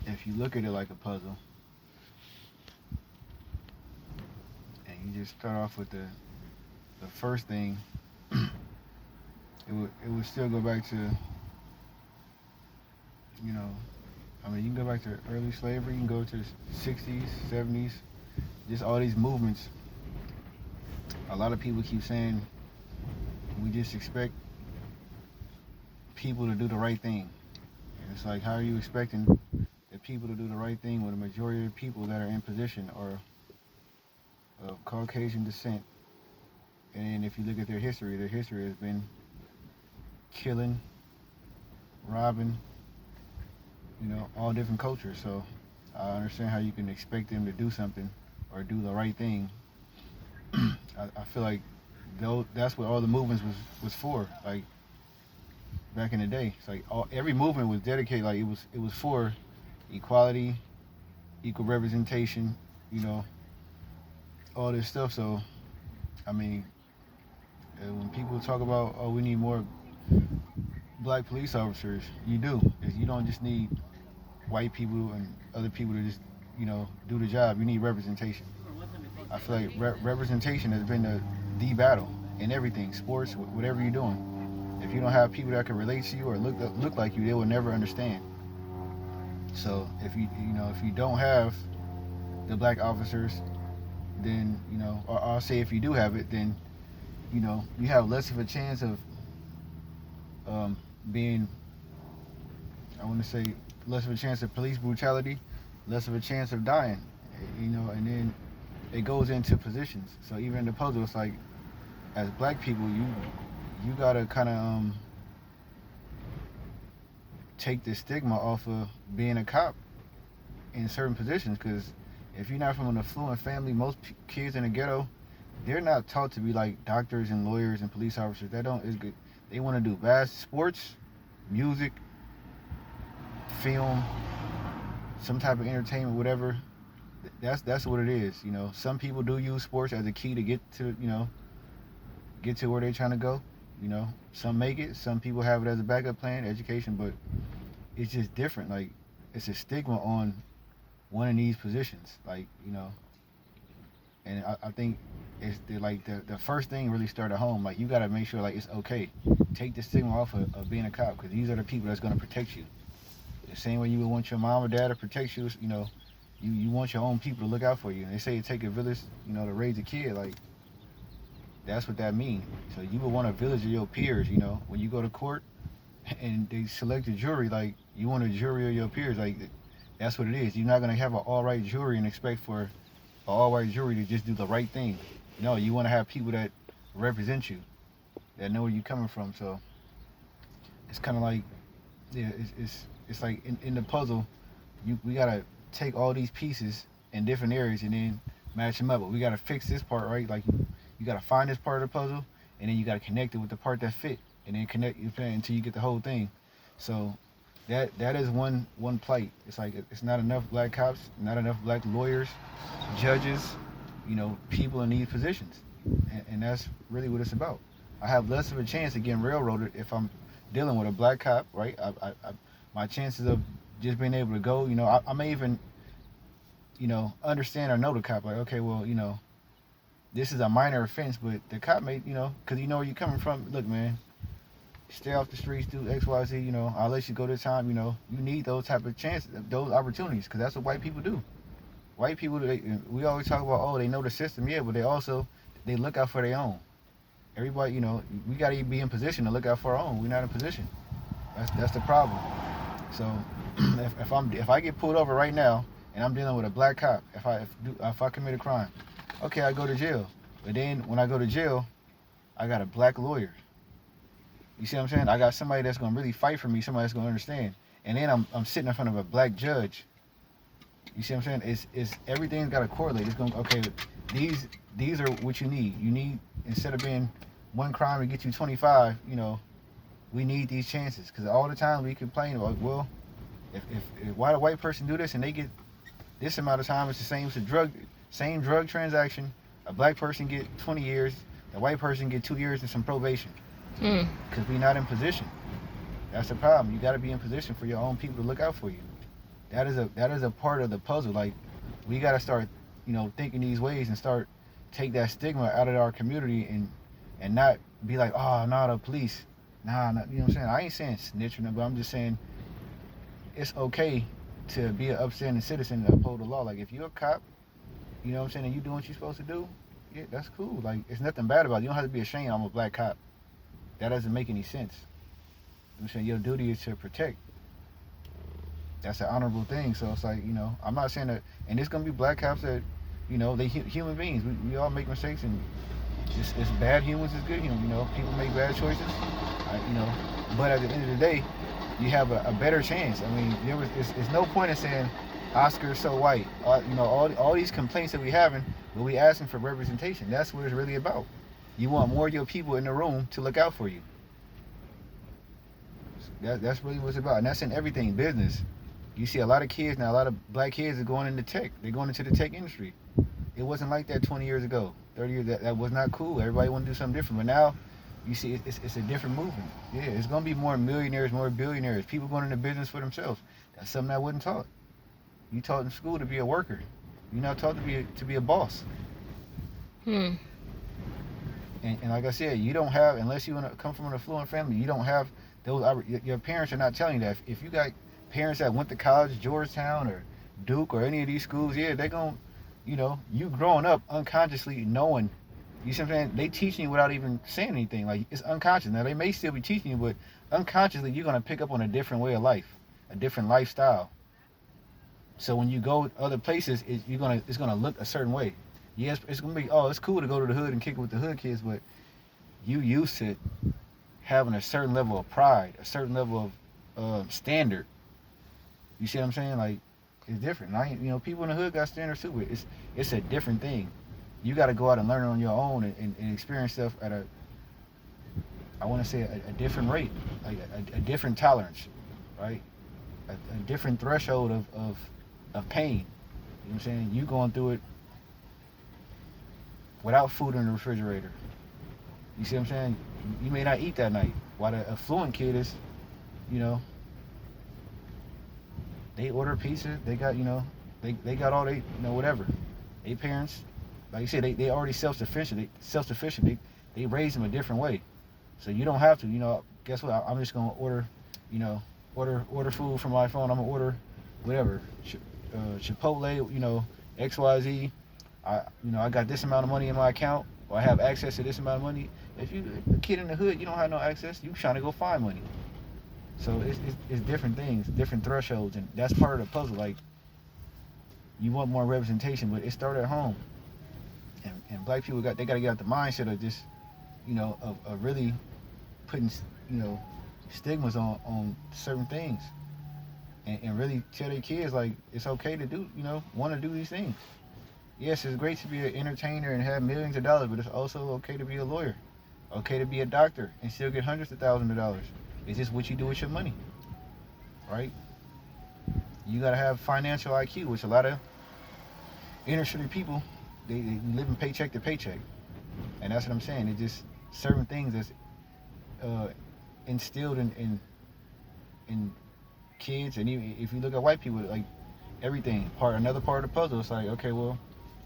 if you look at it like a puzzle, and you just start off with the first thing, it would still go back to, you know, I mean, you can go back to early slavery, you can go to the 60s, 70s, just all these movements. A lot of people keep saying we just expect people to do the right thing. And it's like, how are you expecting the people to do the right thing when the majority of the people that are in position are of Caucasian descent? And then if you look at their history has been killing, robbing, all different cultures. So I understand how you can expect them to do something or do the right thing. I feel like that's what all the movements was for. Like back in the day, it's like every movement was dedicated. Like it was for equality, equal representation. You know, all this stuff. So I mean, when people talk about, oh, we need more black police officers, you do. You don't just need white people and other people to just do the job. You need representation. I feel like representation has been the battle in everything, sports, whatever you're doing. If you don't have people that can relate to you or look like you, they will never understand. So if you don't have the black officers, then or I'll say if you do have it, then you have less of a chance of being, I want to say, less of a chance of police brutality, less of a chance of dying, and then it goes into positions. So even in the puzzle, it's like, as black people, you gotta kind of take the stigma off of being a cop in certain positions, because if you're not from an affluent family, most kids in the ghetto, they're not taught to be like doctors and lawyers and police officers. That don't is good. They want to do sports, music, film, some type of entertainment, whatever. That's what it is. Some people do use sports as a key to get to where they're trying to go. Some make it. Some people have it as a backup plan, education, but it's just different. Like, it's a stigma on one of these positions. Like, and I think it's the first thing really start at home. Like, you got to make sure, like, it's okay. Take the stigma off of being a cop, because these are the people that's going to protect you. The same way you would want your mom or dad to protect you, you want your own people to look out for you. And they say it take a village, to raise a kid. Like, that's what that means. So you would want a village of your peers, when you go to court and they select a jury, like, you want a jury of your peers. Like, that's what it is. You're not going to have an all-right jury and expect for an all-white jury to just do the right thing. No, you want to have people that represent you, that know where you're coming from. So it's kind of like, yeah, it's like in the puzzle, we got to take all these pieces in different areas and then match them up. But we got to fix this part, right? Like, you got to find this part of the puzzle, and then you got to connect it with the part that fit, and then connect your plan until you get the whole thing. So that is one plight. It's like, it's not enough black cops, not enough black lawyers, judges, people in these positions, and that's really what it's about. I have less of a chance of getting railroaded if I'm dealing with a black cop, right? My chances of just being able to go, I may even, understand or know the cop. Like, okay, well, this is a minor offense, but the cop may, because you know where you're coming from. Look, man, stay off the streets, do X, Y, Z. I'll let you go this time. You need those type of chances, those opportunities, because that's what white people do. White people, we always talk about, oh, they know the system, yeah, but they look out for their own. Everybody, we got to be in position to look out for our own. We're not in position. That's the problem. So if I get pulled over right now and I'm dealing with a black cop, if I commit a crime, okay, I go to jail. But then when I go to jail, I got a black lawyer. You see what I'm saying? I got somebody that's gonna really fight for me, somebody that's gonna understand. And then I'm sitting in front of a black judge. You see what I'm saying? It's everything's gotta correlate. It's gonna, okay, these are what you need. You need, instead of being one crime to get you 25, we need these chances. Because all the time we complain about, well, if why the white person do this and they get this amount of time, it's the same as same drug transaction. A black person get 20 years, the white person get 2 years and some probation. Because we're not in position. That's the problem. You got to be in position for your own people to look out for you. that is a part of the puzzle. Like we got to start, thinking these ways and start take that stigma out of our community and not be like, oh, no, the police. Nah, nah, you know what I'm saying? I ain't saying snitch or nothing, but I'm just saying it's okay to be an upstanding citizen and uphold the law. Like if you're a cop, you know what I'm saying, and you doing what you're supposed to do, yeah, that's cool. Like it's nothing bad about it. You don't have to be ashamed I'm a black cop. That doesn't make any sense. You know what I'm saying your duty is to protect. That's an honorable thing. So it's like, I'm not saying that, and there's gonna be black cops that, they human beings. We all make mistakes, and it's bad humans, it's good humans. People make bad choices. But at the end of the day, you have a better chance. I mean, it's no point in saying Oscar's so white. All these complaints that we having, but we asking for representation. That's what it's really about. You want more of your people in the room to look out for you. That's really what it's about, and that's in everything, business. You see a lot of kids now, a lot of black kids are going into tech. They're going into the tech industry. It wasn't like that 20 years ago, 30 years. That was not cool. Everybody wanted to do something different. But now, you see, it's a different movement. Yeah, it's going to be more millionaires, more billionaires, people going into business for themselves. That's something I wasn't taught. You taught in school to be a worker. You're not taught to be a boss. Hmm. And like I said, you don't have, unless you come from an affluent family, you don't have those. Your parents are not telling you that. If you got parents that went to college, Georgetown or Duke or any of these schools, yeah, they're going to, you growing up unconsciously knowing, you see what I'm saying? They teaching you without even saying anything. Like, it's unconscious. Now, they may still be teaching you, but unconsciously, you're going to pick up on a different way of life, a different lifestyle. So when you go other places, it's gonna look a certain way. Yes, it's gonna be, oh, it's cool to go to the hood and kick it with the hood kids, but you used to having a certain level of pride, a certain level of standard. You see what I'm saying? Like, it's different. People in the hood got standards too, but it's a different thing. You got to go out and learn it on your own and experience stuff at I want to say a different rate, like a different tolerance, right? A different threshold of pain. You know what I'm saying? You going through it without food in the refrigerator. You see what I'm saying? You may not eat that night. While the affluent kid is, you know, they order pizza. They got, they got all whatever. They parents, like you said, they already self-sufficient. They raise them a different way. So you don't have to, guess what? I'm just going to order, order food from my phone. I'm going to order whatever. Chipotle, XYZ. I got this amount of money in my account, or I have access to this amount of money. If you a kid in the hood, you don't have no access. You trying to go find money. So it's different things, different thresholds, and that's part of the puzzle. Like, you want more representation, but it started at home. And black people got to get out the mindset of just, of really putting, stigmas on certain things, and really tell their kids, like, it's okay to do, want to do these things. Yes, it's great to be an entertainer and have millions of dollars, but it's also okay to be a lawyer, okay to be a doctor and still get hundreds of thousands of dollars. It's just what you do with your money, right? You gotta have financial IQ, which a lot of inner city people, they live in paycheck to paycheck, and that's what I'm saying. It's just certain things that's instilled in kids, and even if you look at white people, like everything, another part of the puzzle. It's like, okay, well,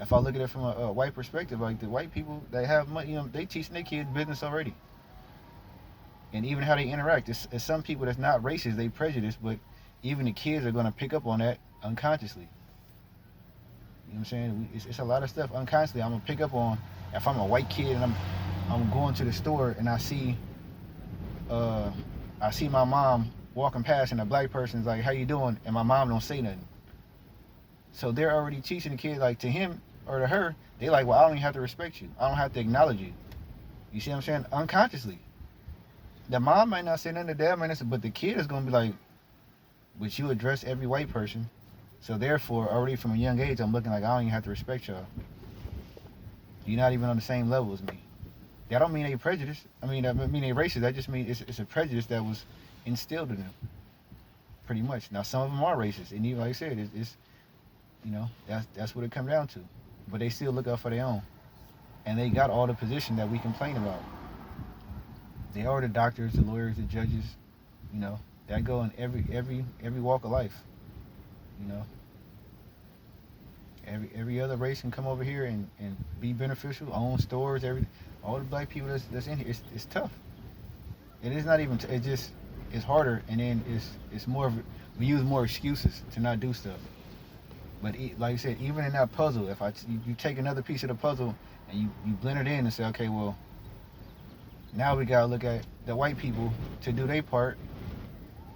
if I look at it from a white perspective, like the white people that have money, they teaching their kids business already, and even how they interact. It's some people that's not racist, they prejudiced, but even the kids are gonna pick up on that unconsciously. You know what I'm saying? It's a lot of stuff unconsciously I'm gonna pick up on. If I'm a white kid and I'm going to the store and I see my mom walking past and a black person's like, "How you doing?" and my mom don't say nothing. So they're already teaching the kid, like, to him or to her, they like, well, I don't even have to respect you. I don't have to acknowledge you. You see what I'm saying? Unconsciously. The mom might not say nothing, the dad might not say, but the kid is gonna be like, but you address every white person. So therefore, already from a young age, I'm looking like I don't even have to respect y'all. You're not even on the same level as me. That don't mean they prejudiced. I mean they racist. That just means it's a prejudice that was instilled in them. Pretty much. Now some of them are racist, and even like I said, it's that's what it comes down to. But they still look out for their own, and they got all the positions that we complain about. They are the doctors, the lawyers, the judges, that go in every walk of life. You know, every other race can come over here and be beneficial, own stores, all the black people that's in here. It's tough. It is not even. It just it's harder, and then it's more. We use more excuses to not do stuff. But like you said, even in that puzzle, if you take another piece of the puzzle and you blend it in and say, okay, well, now we gotta look at the white people to do their part,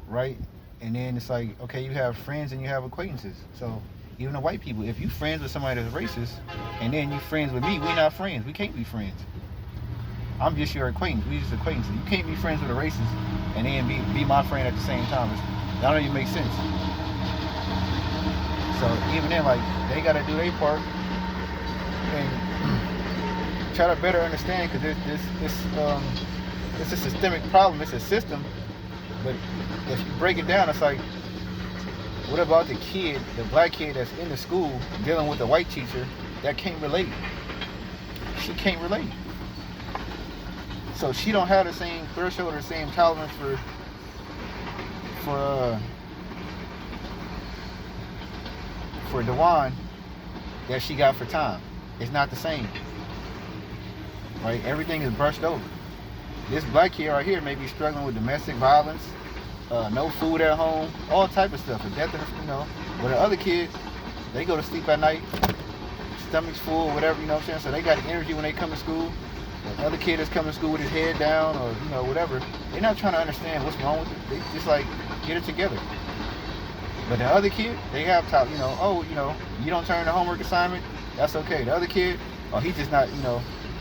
right? And then it's like, okay, you have friends and you have acquaintances. So even the white people, if you friends with somebody that's racist, and then you friends with me, we not friends. We can't be friends. I'm just your acquaintance. We just acquaintances. You can't be friends with a racist and then be my friend at the same time. That don't even make sense. So even then, like, they gotta do their part and try to better understand, because it's a systemic problem. It's a system. But if you break it down, it's like, what about the kid, the black kid that's in the school dealing with the white teacher that can't relate? She can't relate. So she don't have the same threshold or the same tolerance for Dewan that she got for Tom. It's not the same. Right? Everything is brushed over. This black kid right here may be struggling with domestic violence, no food at home, all type of stuff, death, But the other kids, they go to sleep at night, stomachs full, whatever, you know what I'm saying? So they got energy when they come to school. The other kid that's coming to school with his head down or, whatever, they're not trying to understand what's wrong with it. They just like, get it together. But the other kid, they have top, you don't turn the homework assignment, that's okay. The other kid, he's just not,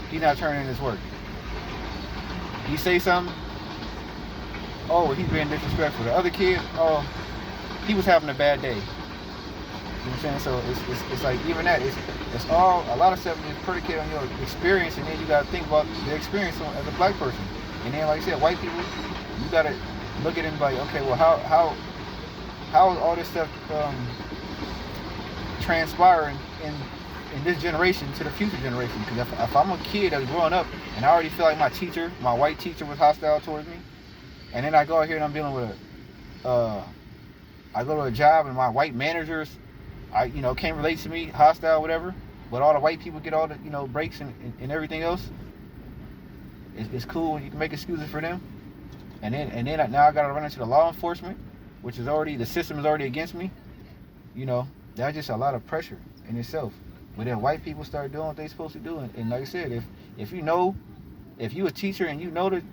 he's not turning in his work. He say something, he's being disrespectful. The other kid, he was having a bad day. You know what I'm saying? So it's like, even that, it's all, a lot of stuff is predicated on your experience, and then you got to think about the experience as a black person. And then, like I said, white people, you got to look at it and be like, okay, well, how is all this stuff transpiring in this generation to the future generation? Because if I'm a kid that's growing up and I already feel like my white teacher was hostile towards me, and then I go out here and I'm dealing with I go to a job and my white managers, can't relate to me, hostile, whatever, but all the white people get all the, breaks and everything else. It's cool when you can make excuses for them. And then now I got to run into the law enforcement, which is the system is already against me. That's just a lot of pressure in itself. But then white people start doing what they're supposed to do. And like I said, if you a teacher and you know that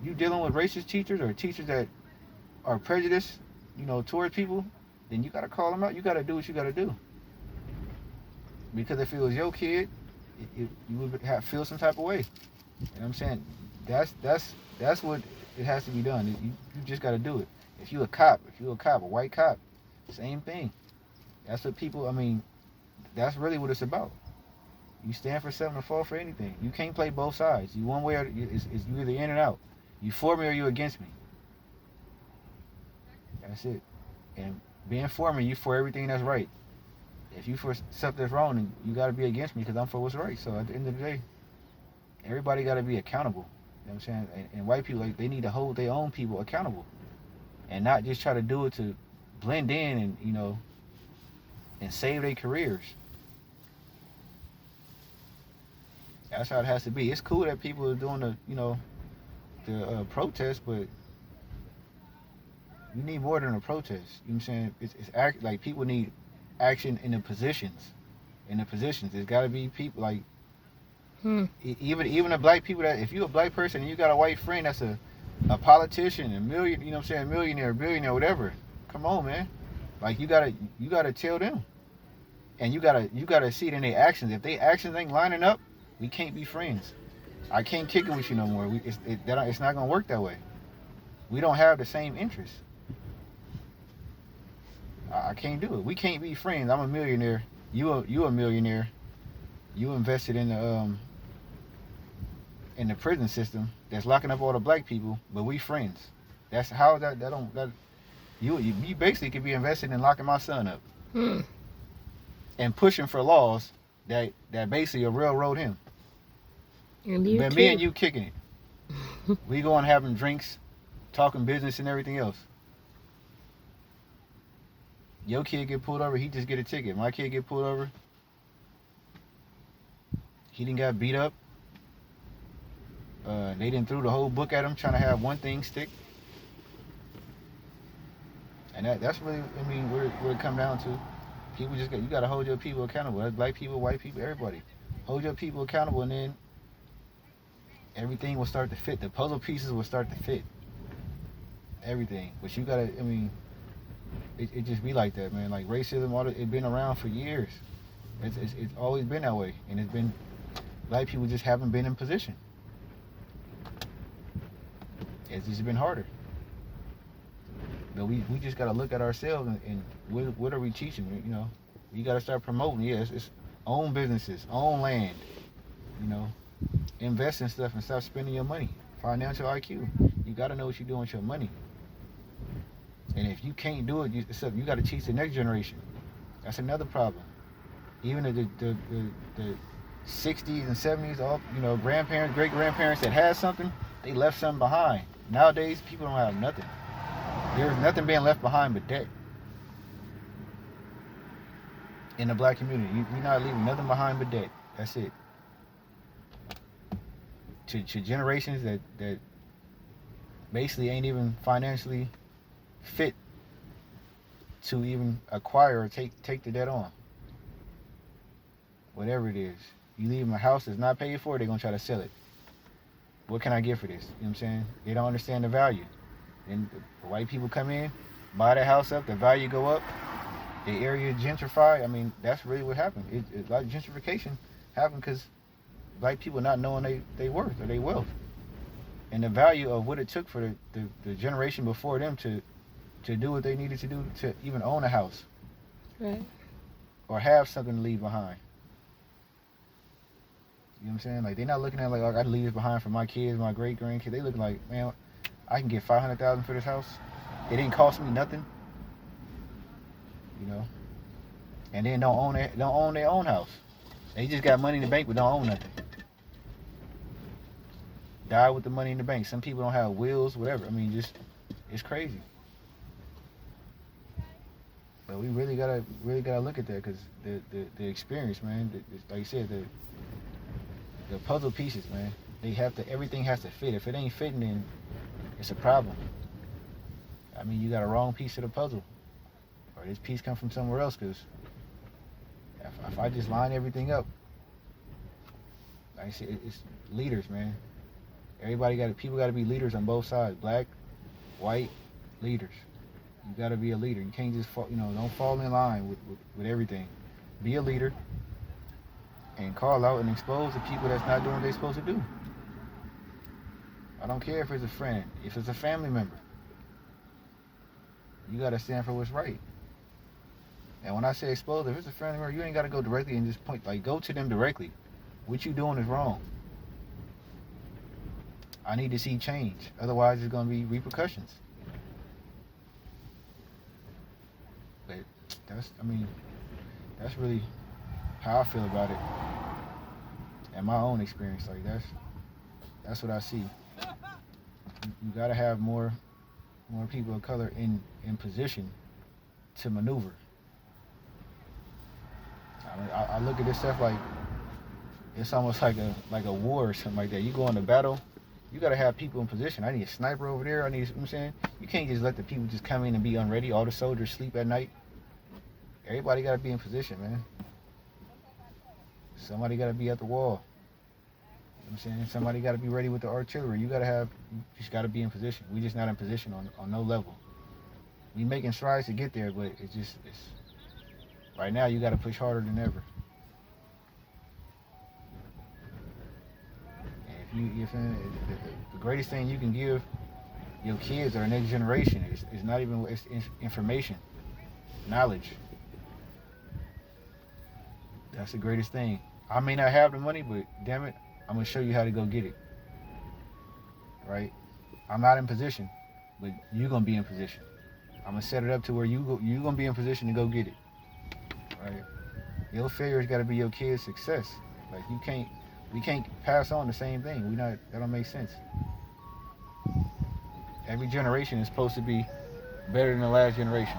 you dealing with racist teachers or teachers that are prejudiced, towards people, then you got to call them out. You got to do what you got to do. Because if it was your kid, you would feel some type of way. You know what I'm saying? That's what it has to be done. You just got to do it. If you a cop, a white cop, same thing. That's what that's really what it's about. You stand for something or fall for anything. You can't play both sides. You one way or it's you either in and out. You for me or you against me. That's it. And being for me, you for everything that's right. If you for something that's wrong, then you got to be against me because I'm for what's right. So at the end of the day, everybody got to be accountable. You know what I'm saying? And white people, they need to hold their own people accountable, and not just try to do it to blend in and and save their careers. That's how it has to be. It's cool that people are doing the protest, but you need more than a protest. You know what I'm saying? Like people need action in the positions. It's got to be people like even the black people that, if you're a black person and you got a white friend that's a politician, a million, millionaire, billionaire, whatever. Come on, man. Like you gotta tell them, and you gotta see it in their actions. If their actions ain't lining up, we can't be friends. I can't kick it with you no more. It's not gonna work that way. We don't have the same interests. I can't do it. We can't be friends. I'm a millionaire. You a millionaire. You invested in the prison system that's locking up all the black people, but we friends. That's how you basically could be invested in locking my son up and pushing for laws that basically will railroad him. And you but too. Me and you kicking it. We going having drinks, talking business and everything else. Your kid get pulled over, he just get a ticket. My kid get pulled over, he didn't got beat up. They didn't threw the whole book at him trying to have one thing stick. And that's really, I mean, where it come down to. People just you got to hold your people accountable. That's black people, white people, everybody. Hold your people accountable, and then everything will start to fit. The puzzle pieces will start to fit. Everything. But you got to, I mean, it just be like that, man. Like racism, it's been around for years. It's always been that way. And it's been, black people just haven't been in position. It's just been harder. But we just got to look at ourselves and what are we teaching? You know, you got to start promoting. Yeah, it's own businesses, own land. You know, invest in stuff and stop spending your money. Financial IQ. You got to know what you're doing with your money. And if you can't do it, you got to teach the next generation. That's another problem. Even the 60s and 70s, all, you know, grandparents, great grandparents that had something, they left something behind. Nowadays, people don't have nothing. There's nothing being left behind but debt. In the black community, you're not leaving nothing behind but debt. That's it. To generations that basically ain't even financially fit to even acquire or take the debt on. Whatever it is. You leave them a house that's not paid for, they're going to try to sell it. What can I get for this? You know what I'm saying? They don't understand the value. And the white people come in, buy the house up, the value go up, the area gentrify. I mean, that's really what happened. A lot of gentrification happened because black people not knowing they worth or they wealth. And the value of what it took for the generation before them to do what they needed to do to even own a house. Right. Or have something to leave behind. You know what I'm saying? Like, they're not looking at like, I gotta leave this behind for my kids, my great grandkids. They looking like, man, I can get $500,000 for this house. It didn't cost me nothing. You know? And then don't own their own house. They just got money in the bank but don't own nothing. Die with the money in the bank. Some people don't have wills, whatever. I mean, just, it's crazy. But we really gotta look at that, because the experience, man. Like you said, the puzzle pieces, man. Everything has to fit. If it ain't fitting, then it's a problem. I mean, you got a wrong piece of the puzzle, or this piece come from somewhere else. Because if I just line everything up, like I said, it's leaders, man. People got to be leaders on both sides. Black, white, leaders. You got to be a leader. You can't just don't fall in line with everything. Be a leader and call out and expose the people that's not doing what they're supposed to do. I don't care if it's a friend, if it's a family member. You got to stand for what's right. And when I say expose, if it's a family member, you ain't got to go directly and just point. Like, go to them directly. What you doing is wrong. I need to see change. Otherwise, there's going to be repercussions. But that's really how I feel about it. And my own experience. Like, that's what I see. You got to have more people of color in position to maneuver. I look at this stuff like it's almost like a war or something like that. You go into battle, you got to have people in position. I need a sniper over there. You know what I'm saying? You can't just let the people just come in and be unready. All the soldiers sleep at night. Everybody got to be in position, man. Somebody got to be at the wall. You know what I'm saying? Somebody got to be ready with the artillery. You just got to be in position. We just not in position on no level. We making strides to get there, but it's right now you got to push harder than ever. And if the greatest thing you can give your kids or the next generation is not even it's information, knowledge. That's the greatest thing. I may not have the money, but damn it, I'm gonna show you how to go get it. Right? I'm not in position, but you're gonna be in position. I'm gonna set it up to where you're gonna be in position to go get it. Right? Your failure's gotta be your kid's success. Like, we can't pass on the same thing. That don't make sense. Every generation is supposed to be better than the last generation.